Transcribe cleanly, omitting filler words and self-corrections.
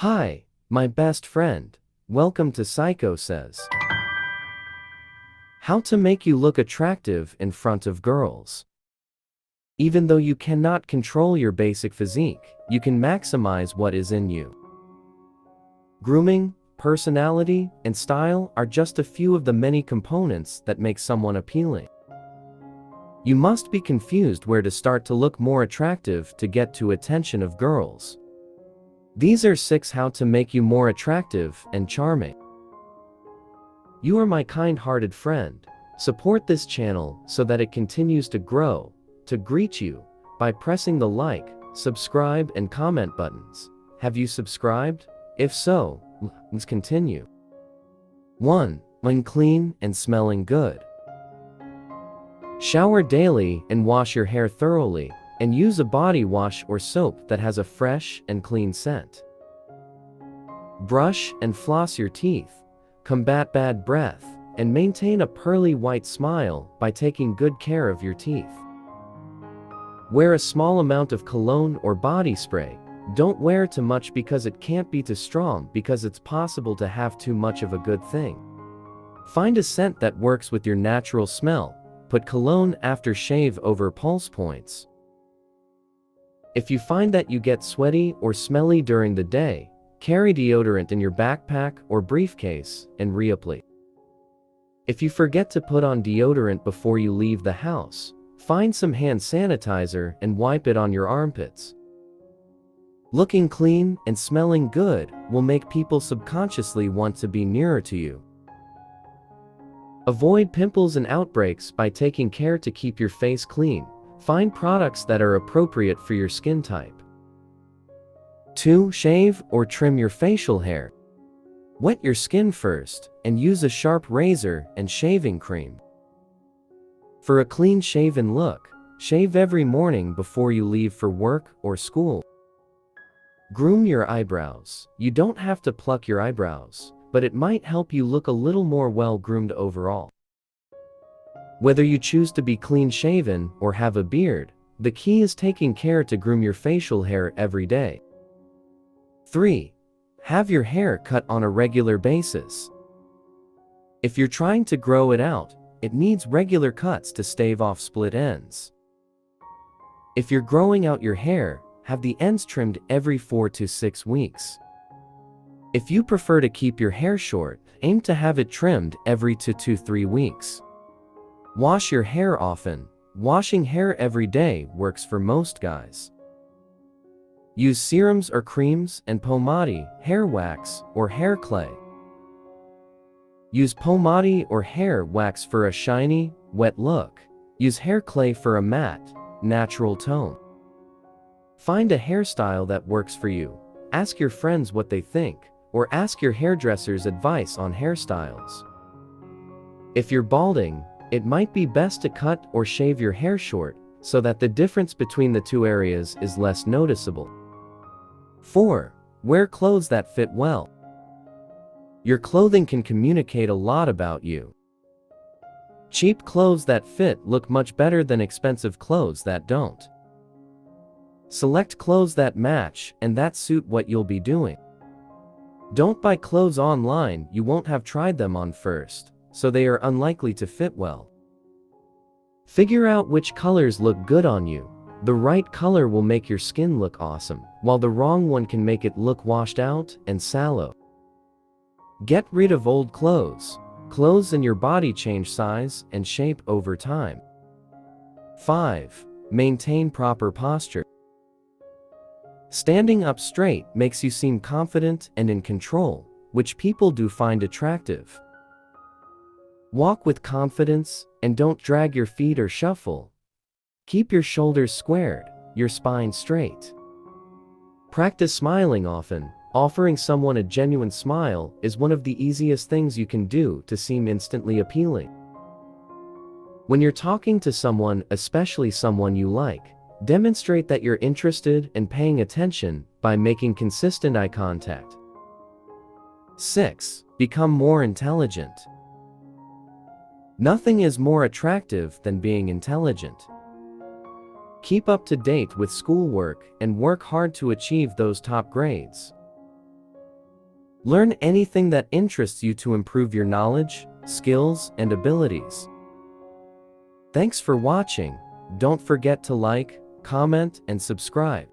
Hi, my best friend. Welcome to Psycho Says. How to make you look attractive in front of girls. Even though you cannot control your basic physique, you can maximize what is in you. Grooming, personality, and style are just a few of the many components that make someone appealing. You must be confused where to start to look more attractive to get to attention of girls. These are 6 how to make you more attractive and charming. You are my kind-hearted friend. Support this channel so that it continues to grow. To greet you by pressing the like, subscribe, and comment buttons. Have you subscribed? If so, let's continue. 1. When clean and smelling good. Shower daily and wash your hair thoroughly, and use a body wash or soap that has a fresh and clean scent. Brush and floss your teeth, combat bad breath, and maintain a pearly white smile by taking good care of your teeth. Wear a small amount of cologne or body spray. Don't wear too much because it can't be too strong because it's possible to have too much of a good thing. Find a scent that works with your natural smell. Put cologne after shave over pulse points. If you find that you get sweaty or smelly during the day, carry deodorant in your backpack or briefcase and reapply. If you forget to put on deodorant before you leave the house, find some hand sanitizer and wipe it on your armpits. Looking clean and smelling good will make people subconsciously want to be nearer to you. Avoid pimples and outbreaks by taking care to keep your face clean. Find products that are appropriate for your skin type. 2. Shave or trim your facial hair. Wet your skin first and use a sharp razor and shaving cream. For a clean shaven look, shave every morning before you leave for work or school. Groom your eyebrows. You don't have to pluck your eyebrows, but it might help you look a little more well-groomed overall. Whether you choose to be clean-shaven or have a beard, the key is taking care to groom your facial hair every day. 3. Have your hair cut on a regular basis. If you're trying to grow it out, it needs regular cuts to stave off split ends. If you're growing out your hair, have the ends trimmed every 4 to 6 weeks. If you prefer to keep your hair short, aim to have it trimmed every 2 to 3 weeks. Wash your hair often. Washing hair every day works for most guys. Use serums or creams and pomade, hair wax, or hair clay. Use pomade or hair wax for a shiny, wet look. Use hair clay for a matte, natural tone. Find a hairstyle that works for you. Ask your friends what they think, or ask your hairdresser's advice on hairstyles. If you're balding, it might be best to cut or shave your hair short so that the difference between the two areas is less noticeable. 4. Wear clothes that fit well. Your clothing can communicate a lot about you. Cheap clothes that fit look much better than expensive clothes that don't. Select clothes that match and that suit what you'll be doing. Don't buy clothes online you won't have tried them on first, so they are unlikely to fit well. Figure out which colors look good on you. The right color will make your skin look awesome, while the wrong one can make it look washed out and sallow. Get rid of old clothes. Clothes in your body change size and shape over time. 5. Maintain proper posture. Standing up straight makes you seem confident and in control, which people do find attractive. Walk with confidence and don't drag your feet or shuffle. Keep your shoulders squared, your spine straight. Practice smiling often. Offering someone a genuine smile is one of the easiest things you can do to seem instantly appealing. When you're talking to someone, especially someone you like, demonstrate that you're interested and paying attention by making consistent eye contact. 6. Become more intelligent. Nothing is more attractive than being intelligent. Keep up to date with schoolwork and work hard to achieve those top grades. Learn anything that interests you to improve your knowledge, skills, and abilities. Thanks for watching. Don't forget to like, comment, and subscribe.